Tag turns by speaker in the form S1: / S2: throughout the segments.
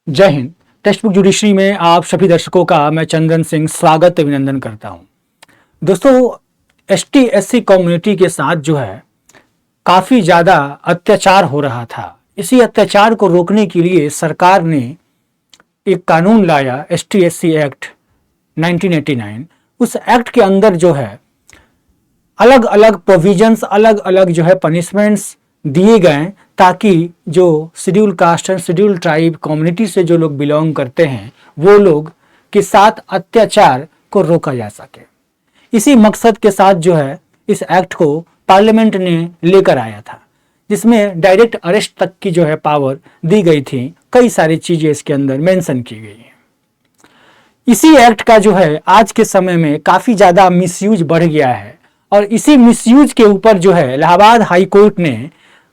S1: जय Hind. Text book judiciary में आप सभी दर्शकों का मैं चंदन सिंह स्वागत अभिनंदन करता हूं। दोस्तों, एसटी एससी कम्युनिटी के साथ जो है काफ़ी ज़्यादा अत्याचार हो रहा था। इसी अत्याचार को रोकने के लिए सरकार ने एक कानून लाया, एसटी एससी एक्ट 1989। उस एक्ट के अंदर जो है अलग अलग प्रोविजंस, अलग अलग जो है पनिशमेंट्स दिए गए ताकि जो schedule caste and schedule tribe community से जो लोग बिलोंग करते हैं वो लोग के साथ अत्याचार को रोका जा सके। इसी मकसद के साथ जो है इस एक्ट को पार्लियामेंट ने लेकर आया था, जिसमें डायरेक्ट अरेस्ट तक की जो है पावर दी गई थी। कई सारी चीजें इसके अंदर मेंशन की गई हैं। इसी एक्ट का जो है आज के समय में काफी ज्यादा मिसयूज बढ़ गया है और इसी मिसयूज के ऊपर जो है इलाहाबाद हाई कोर्ट ने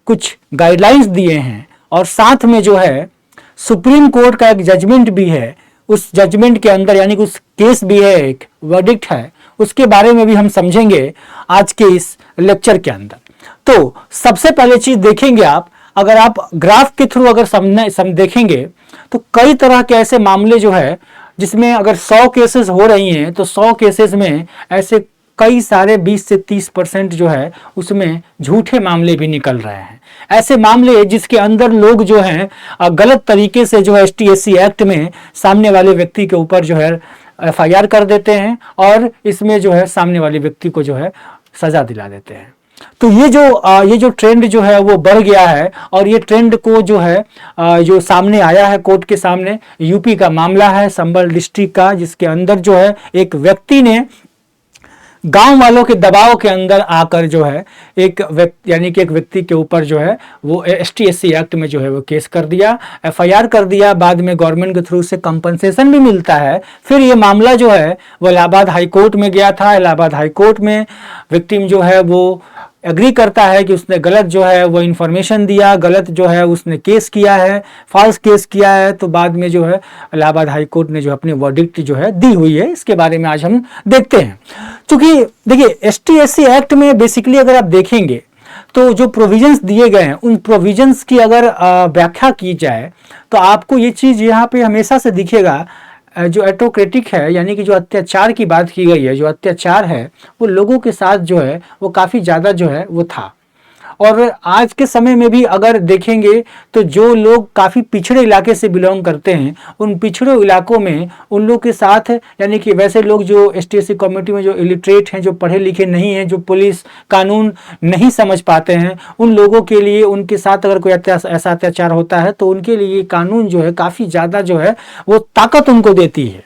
S1: कुछ गाइडलाइंस दिए हैं और साथ में जो है सुप्रीम कोर्ट का एक जजमेंट भी है। उस जजमेंट के अंदर यानी कि उस केस भी है, एक वर्डिक्ट है, उसके बारे में भी हम समझेंगे आज के इस लेक्चर के अंदर। तो सबसे पहले चीज देखेंगे आप, अगर आप ग्राफ के थ्रू अगर देखेंगे तो कई तरह के ऐसे मामले जो है जिसमें अगर 100 केसेस हो रही हैं तो 100 केसेस में ऐसे कई सारे 20 से 30% जो है उसमें झूठे मामले भी निकल रहे हैं। ऐसे मामले जिसके अंदर लोग जो हैं गलत तरीके से जो है एसटी एससी एक्ट में सामने वाले व्यक्ति के ऊपर जो है एफआईआर कर देते हैं और इसमें जो है सामने वाले व्यक्ति को जो है सजा दिला देते हैं। तो ये जो ट्रेंड जो है वो बढ़ गया है और ये ट्रेंड को जो है जो सामने आया है कोर्ट के सामने, यूपी का मामला है, संभल डिस्ट्रिक्ट का, जिसके अंदर जो है एक व्यक्ति ने गांव वालों के दबाव के अंदर आकर जो है एक व्यक्ति के ऊपर जो है वो एसटी एससी एक्ट में जो है वो केस कर दिया, एफआईआर कर दिया। बाद में गवर्नमेंट के थ्रू से कंपनसेशन भी मिलता है। फिर ये मामला जो है वो इलाहाबाद हाई कोर्ट में गया था। इलाहाबाद हाई कोर्ट में विक्टिम जो है वो एग्री करता है कि उसने गलत जो है वो इन्फॉर्मेशन दिया, गलत जो है उसने केस किया है, फॉल्स केस किया है। तो बाद में जो है इलाहाबाद हाई कोर्ट ने जो अपनी वर्डिक्ट जो है दी हुई है। इसके बारे में आज हम देखते हैं। क्योंकि देखिए एसटी एससी एक्ट में बेसिकली अगर आप देखेंगे तो जो प्रोविजंस दिए गए हैं उन प्रोविजंस की अगर व्याख्या की जाए तो आपको ये चीज़ यहाँ पे हमेशा से दिखेगा, जो एटोक्रेटिक है यानी कि जो अत्याचार की बात की गई है, जो अत्याचार है वो लोगों के साथ जो है वो काफ़ी ज़्यादा जो है वो था। और आज के समय में भी अगर देखेंगे तो जो लोग काफ़ी पिछड़े इलाके से बिलोंग करते हैं उन पिछड़े इलाकों में उन लोग के साथ यानी कि वैसे लोग जो एसटी एससी कम्युनिटी में जो इलिटरेट हैं, जो पढ़े लिखे नहीं हैं, जो पुलिस कानून नहीं समझ पाते हैं, उन लोगों के लिए उनके साथ अगर कोई ऐसा अत्याचार होता है तो उनके लिए कानून जो है काफ़ी ज़्यादा जो है वो ताकत उनको देती है।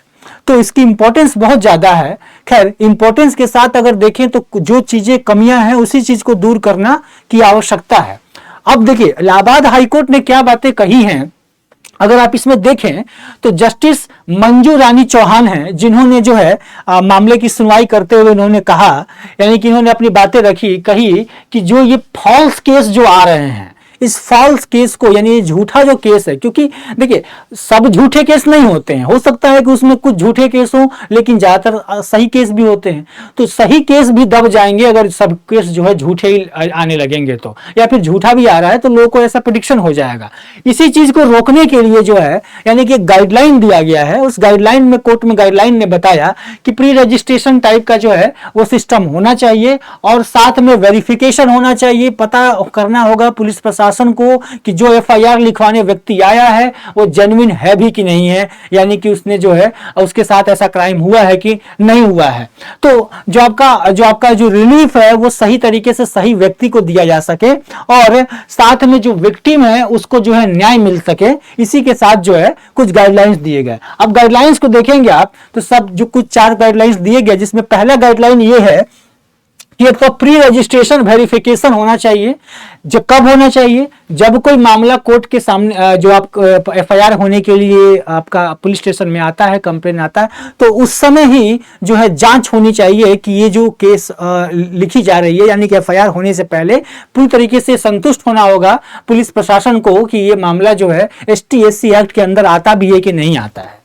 S1: तो इसकी इंपॉर्टेंस बहुत ज़्यादा है। खैर, इंपॉर्टेंस के साथ अगर देखें तो जो चीज़ें कमियां हैं उसी चीज़ को दूर करना की आवश्यकता है। अब देखिए इलाहाबाद हाईकोर्ट ने क्या बातें कही हैं, अगर आप इसमें देखें तो जस्टिस मंजू रानी चौहान हैं जिन्होंने जो है मामले की सुनवाई करते हुए उन्होंने कहा, यानी कि इन्होंने अपनी बातें कही कि जो ये फॉल्स केस जो आ रहे हैं, इस फॉल्स केस को यानी ये झूठा जो केस है, क्योंकि देखिए सब झूठे केस नहीं होते हैं, हो सकता है कि उसमें कुछ झूठे केस हो लेकिन ज्यादातर सही केस भी होते हैं। तो सही केस भी दब जाएंगे अगर सब केस जो है झूठे ही आने लगेंगे तो, या फिर झूठा भी आ रहा है तो लोगों को ऐसा प्रेडिक्शन हो जाएगा। इसी चीज को रोकने के लिए जो है यानी कि एक गाइडलाइन दिया गया है। उस गाइडलाइन में कोर्ट में गाइडलाइन ने बताया कि प्री रजिस्ट्रेशन टाइप का जो है वो सिस्टम होना चाहिए और साथ में वेरिफिकेशन होना चाहिए। पता करना होगा पुलिस प्रशासन को कि जो एफआईआर लिखवाने व्यक्ति आया है वो जेन्युइन है भी कि नहीं है, यानी कि उसने जो है उसके साथ ऐसा क्राइम हुआ है कि नहीं हुआ है। तो जो आपका जो रिलीफ है वो सही तरीके से सही व्यक्ति को दिया जा सके और साथ में जो विक्टिम है उसको जो है न्याय मिल सके। इसी के साथ जो है कुछ गाइडलाइंस दिए गए। अब गाइडलाइंस को देखेंगे आप तो सब जो कुछ 4 गाइडलाइंस दिए गए, जिसमें पहला गाइडलाइन ये है कि एक तो प्री रजिस्ट्रेशन वेरिफिकेशन होना चाहिए। जो कब होना चाहिए, जब कोई मामला कोर्ट के सामने जो आप एफआईआर होने के लिए आपका पुलिस स्टेशन में आता है, कंप्लेन आता है, तो उस समय ही जो है जांच होनी चाहिए कि ये जो केस लिखी जा रही है, यानी कि एफआईआर होने से पहले पूरी तरीके से संतुष्ट होना होगा पुलिस प्रशासन को कि ये मामला जो है एसटी एससी एक्ट के अंदर आता भी है कि नहीं आता है।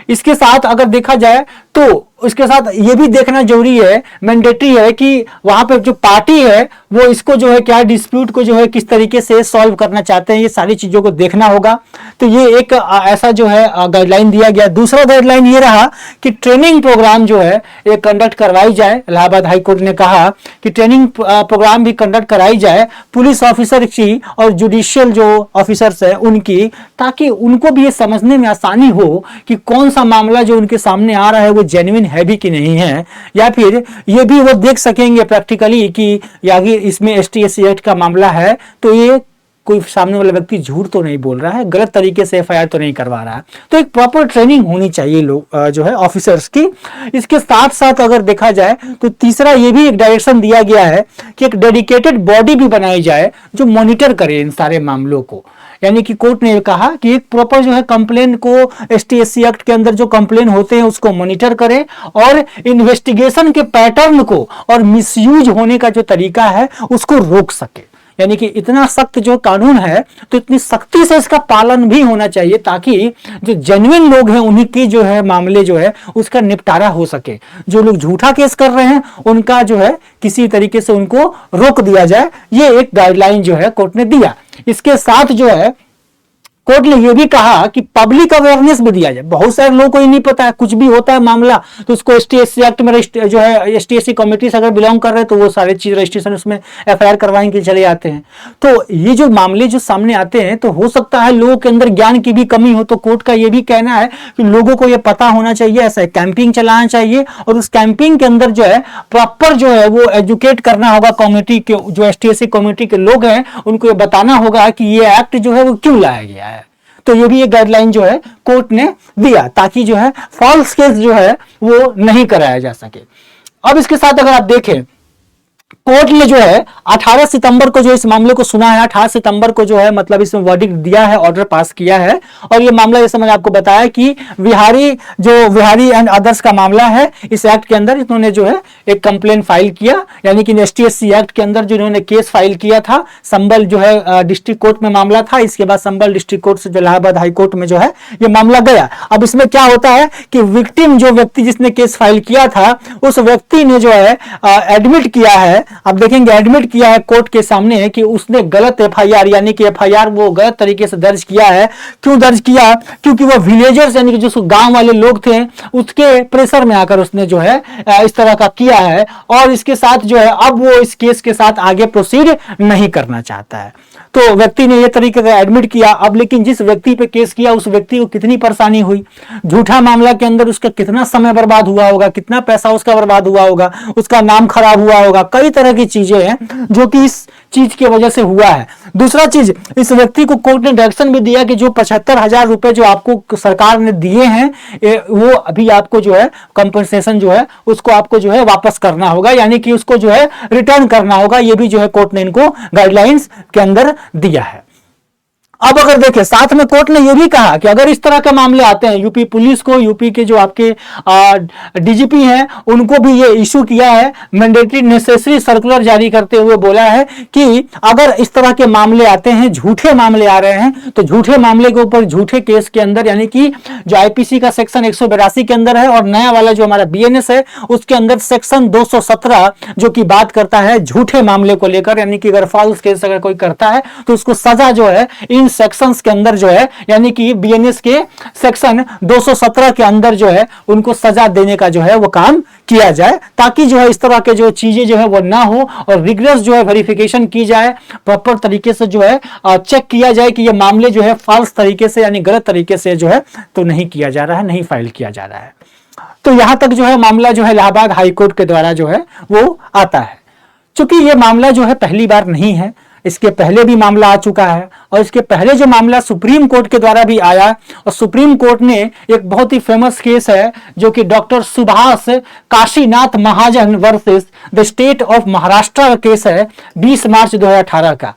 S1: इसके साथ अगर देखा जाए तो उसके साथ ये भी देखना जरूरी है, मैंडेटरी है कि वहां पर जो पार्टी है वो इसको जो है क्या डिस्प्यूट को जो है किस तरीके से सॉल्व करना चाहते हैं, ये सारी चीजों को देखना होगा। तो ये एक ऐसा जो है गाइडलाइन दिया गया। दूसरा गाइडलाइन ये रहा कि ट्रेनिंग प्रोग्राम जो है ये कंडक्ट करवाई जाए। इलाहाबाद हाईकोर्ट ने कहा कि ट्रेनिंग प्रोग्राम भी कंडक्ट कराई जाए पुलिस ऑफिसर की और जुडिशियल जो ऑफिसर्स है उनकी, ताकि उनको भी ये समझने में आसानी हो कि कौन सा मामला जो उनके सामने आ रहा है वो जेन्युइन है भी कि नहीं है, या फिर ये भी वो देख सकेंगे प्रैक्टिकली कि आगे इसमें ST/SC एक्ट का मामला है तो ये कोई सामने वाला व्यक्ति झूठ तो नहीं बोल रहा है, गलत तरीके से FIR तो नहीं करवा रहा है। तो एक प्रॉपर ट्रेनिंग होनी चाहिए लोग जो है ऑफिसर्स की। इसके साथ साथ अगर देखा जाए तो तीसरा ये भी एक डायरेक्शन दिया गया है कि एक डेडिकेटेड बॉडी भी बनाई जाए जो मॉनिटर करे इन सारे मामलों को। यानी कि कोर्ट ने कहा कि एक प्रॉपर जो है कंप्लेन को ST/SC एक्ट के अंदर जो कंप्लेन होते हैं उसको मॉनिटर करे और इन्वेस्टिगेशन के पैटर्न को और मिसयूज होने का जो तरीका है उसको रोक सके। यानी कि इतना सख्त जो कानून है तो इतनी सख्ती से इसका पालन भी होना चाहिए ताकि जो जेन्युइन लोग हैं उन्हीं की जो है मामले जो है उसका निपटारा हो सके। जो लोग झूठा केस कर रहे हैं उनका जो है किसी तरीके से उनको रोक दिया जाए, ये एक गाइडलाइन जो है कोर्ट ने दिया। इसके साथ जो है कोर्ट ने यह भी कहा कि पब्लिक अवेयरनेस भी दिया जाए। बहुत सारे लोगों को ये नहीं पता है, कुछ भी होता है मामला तो उसको ST/SC एक्ट में जो है ST/SC कमेटी से अगर बिलोंग कर रहे हैं तो वो सारे चीज रजिस्ट्रेशन उसमें FIR करवाने के लिए चले जाते हैं। तो ये जो मामले जो सामने आते हैं तो हो सकता है लोगों के अंदर ज्ञान की भी कमी हो, तो कोर्ट का ये भी कहना है कि लोगों को ये पता होना चाहिए, ऐसा कैंपिंग चलाना चाहिए और उस कैंपिंग के अंदर जो है प्रॉपर जो है वो एजुकेट करना होगा कम्युनिटी के, जो ST/SC कम्युनिटी के लोग हैं उनको ये बताना होगा कि ये एक्ट जो है वो क्यों लाया गया है। तो ये भी एक गाइडलाइन जो है कोर्ट ने दिया ताकि जो है फॉल्स केस जो है वो नहीं कराया जा सके। अब इसके साथ अगर आप देखें कोर्ट ने जो है 18 सितंबर को जो इस मामले को सुना है, 18 सितंबर को जो है मतलब इसमें वर्डिक्ट दिया है, ऑर्डर पास किया है। और ये मामला जैसे मैंने आपको बताया कि विहारी एंड अदर्स का मामला है। इस एक्ट के अंदर इन्होंने जो है एक कंप्लेन फाइल किया, यानी कि ST/SC एक्ट के अंदर जो इन्होंने केस फाइल किया था संबल जो है डिस्ट्रिक्ट कोर्ट में मामला था। इसके बाद संबल डिस्ट्रिक्ट कोर्ट से जो इलाहाबाद हाई कोर्ट में जो है ये मामला गया। अब इसमें क्या होता है कि विक्टिम जो व्यक्ति जिसने केस फाइल किया था उस व्यक्ति ने जो है एडमिट किया है, आप देखेंगे एडमिट किया है कोर्ट के सामने है कि उसने गलत FIR यानी कि FIR वो गलत तरीके से दर्ज किया है। क्यों दर्ज किया? क्योंकि वो विलेजर्स यानी कि जो गांव वाले लोग थे उसके प्रेशर में आकर उसने जो है इस तरह का किया है और इसके साथ जो है अब वो इस केस के साथ आगे प्रोसीड नहीं करना चाहता है। तो व्यक्ति ने ये तरीके से एडमिट किया। अब लेकिन जिस व्यक्ति पे केस किया उस व्यक्ति को कितनी परेशानी हुई, झूठा मामला के अंदर उसका कितना समय बर्बाद हुआ होगा, कितना पैसा उसका बर्बाद हुआ होगा, उसका नाम खराब हुआ होगा, कई तरह की चीजें हैं जो कि इस चीज की वजह से हुआ है। दूसरा चीज, इस व्यक्ति को कोर्ट ने डायरेक्शन भी दिया कि जो 75,000 रुपए जो आपको सरकार ने दिए हैं वो अभी आपको जो है कंपनसेशन जो है उसको आपको जो है वापस करना होगा, यानी कि उसको जो है रिटर्न करना होगा। ये भी जो है कोर्ट ने इनको गाइडलाइंस के अंदर दिया है। अब अगर देखें साथ में कोर्ट ने यह भी कहा कि अगर इस तरह के मामले आते हैं यूपी पुलिस को, यूपी के जो आपके DGP हैं उनको भी ये इशू किया है, मैंडेटरी नेसेसरी सर्कुलर जारी करते हुए बोला है कि अगर इस तरह के मामले आते हैं, झूठे मामले आ रहे हैं, तो झूठे मामले के ऊपर झूठे केस के अंदर यानी कि जो IPC का सेक्शन 182 के अंदर है और नया वाला जो हमारा BNS है उसके अंदर सेक्शन 217 जो कि बात करता है झूठे मामले को लेकर, यानी कि अगर फॉल्स केस अगर कोई करता है तो उसको सजा जो है इन सेक्शंस के अंदर जो है यानी कि BNS के सेक्शन 217 के अंदर जो है उनको सजा देने का जो है वो काम किया जाए, ताकि जो है इस तरह के जो चीजें जो है वो ना हो और रिगरस जो है वेरिफिकेशन की जाए, प्रॉपर तरीके से जो है चेक किया जाए कि ये मामले जो है फॉल्स तरीके से यानी गलत तरीके से जो है तो नहीं किया जा रहा है, नहीं फाइल किया जा रहा है। तो यहां तक जो है मामला जो है इलाहाबाद हाईकोर्ट के द्वारा जो है वो आता है। चूंकि ये मामला जो है पहली बार नहीं है, इसके पहले भी मामला आ चुका है और इसके पहले जो मामला सुप्रीम कोर्ट के द्वारा भी आया और सुप्रीम कोर्ट ने एक बहुत ही फेमस केस है जो कि doctor Subhash Kashinath Mahajan versus the state of Maharashtra का केस है 20 मार्च 2018 का।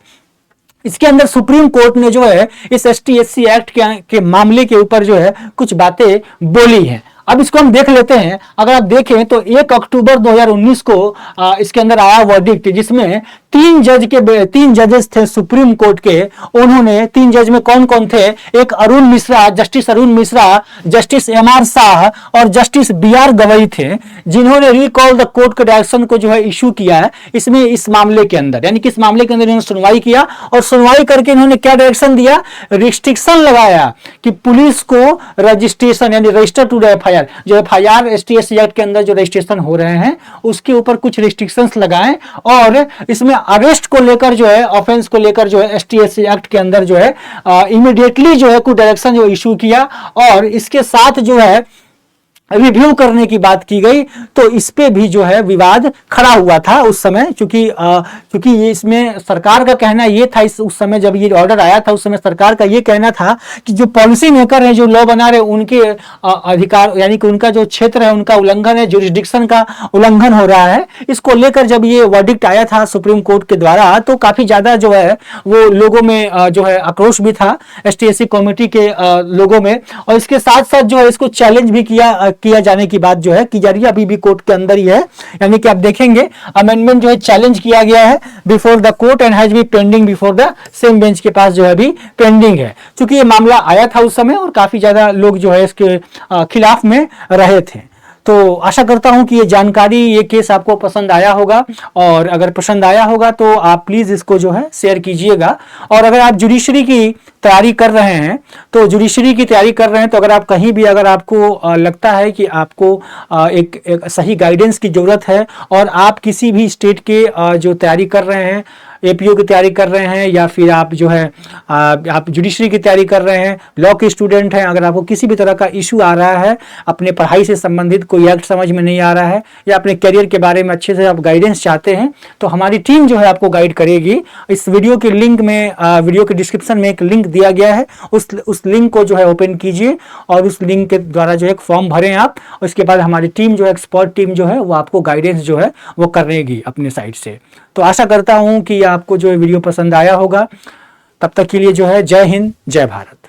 S1: इसके अंदर सुप्रीम कोर्ट ने जो है इस ST/SC एक्ट के मामले के ऊपर जो है कुछ बातें बोली हैं। अब इसको हम देख लेते हैं। अगर आप देखें तो 1 अक्टूबर 2019 को इसके अंदर आया वर्डिक्ट, जिसमें 3 जजेस थे सुप्रीम कोर्ट के। उन्होंने 3 जज में कौन कौन थे? एक Arun Mishra, justice Arun Mishra, justice MR. Shah और जस्टिस बी.आर. गवई थे, जिन्होंने रिकॉल द कोर्ट के डायरेक्शन को जो है इशू किया है इसमें, इस मामले के अंदर, यानी कि इस मामले के अंदर इन्होंने सुनवाई किया और सुनवाई करके इन्होंने क्या डायरेक्शन दिया? रिस्ट्रिक्शन लगाया कि पुलिस को रजिस्ट्रेशन यानी रजिस्टर टू एफआईआर, जो एफआईआर एसटीएससी एक्ट के अंदर जो रजिस्ट्रेशन हो रहे हैं उसके ऊपर कुछ रिस्ट्रिक्शंस लगाएं, और इसमें अरेस्ट को लेकर जो है, ऑफेंस को लेकर जो है एसटीएससी एक्ट के अंदर जो है इमीडिएटली जो है कुछ डायरेक्शन जो इशू किया, और इसके साथ जो है रिव्यू करने की बात की गई। तो इस पे भी जो है विवाद खड़ा हुआ था उस समय, क्योंकि ये इसमें सरकार का कहना ये था, उस समय जब ये ऑर्डर आया था उस समय सरकार का ये कहना था कि जो पॉलिसी मेकर है, जो लॉ बना रहे, उनके अधिकार यानी कि उनका जो क्षेत्र है उनका उल्लंघन है, जुरिस्डिक्शन का उल्लंघन हो रहा है। इसको लेकर जब ये वर्डिक्ट आया था सुप्रीम कोर्ट के द्वारा तो काफी ज्यादा जो है वो लोगों में जो है आक्रोश भी था, एसटीएससी कमेटी के लोगों में, और इसके साथ साथ जो है इसको चैलेंज भी किया जाने की बात जो है की जा रही है, अभी भी कोर्ट के अंदर ही है। यानी कि आप देखेंगे अमेंडमेंट जो है चैलेंज किया गया है before the court and has B pending before the same bench के पास जो है अभी पेंडिंग है, क्योंकि ये मामला आया था उस समय और काफी ज्यादा लोग जो है इसके खिलाफ में रहे थे। तो आशा करता हूं कि ये जानकारी, ये केस आपको पसंद आया होगा, और अगर पसंद आया होगा तो आप प्लीज इसको जो है शेयर कीजिएगा। और अगर आप जुडिशरी की तैयारी कर रहे हैं तो अगर आप कहीं भी, अगर आपको लगता है कि आपको एक सही गाइडेंस की जरूरत है, और आप किसी भी स्टेट के जो तैयारी कर रहे हैं, एपीओ की तैयारी कर रहे हैं, या फिर आप जो है आप जुडिशरी की तैयारी कर रहे हैं, लॉ के स्टूडेंट हैं, अगर आपको किसी भी तरह का इशू आ रहा है, अपने पढ़ाई से संबंधित कोई एक्ट समझ में नहीं आ रहा है, या अपने करियर के बारे में अच्छे से आप गाइडेंस चाहते हैं, तो हमारी टीम जो है आपको गाइड करेगी। इस वीडियो के लिंक में, वीडियो के डिस्क्रिप्शन में एक लिंक दिया गया है, उस लिंक को जो है ओपन कीजिए और उस लिंक के द्वारा जो है एक फॉर्म भरें आप। उसके बाद हमारी टीम जो है, एक्सपर्ट टीम जो है, वो आपको गाइडेंस जो है वो करेगी अपने साइड से। तो आशा करता हूं कि आपको जो वीडियो पसंद आया होगा। तब तक के लिए जो है जय हिंद, जय भारत।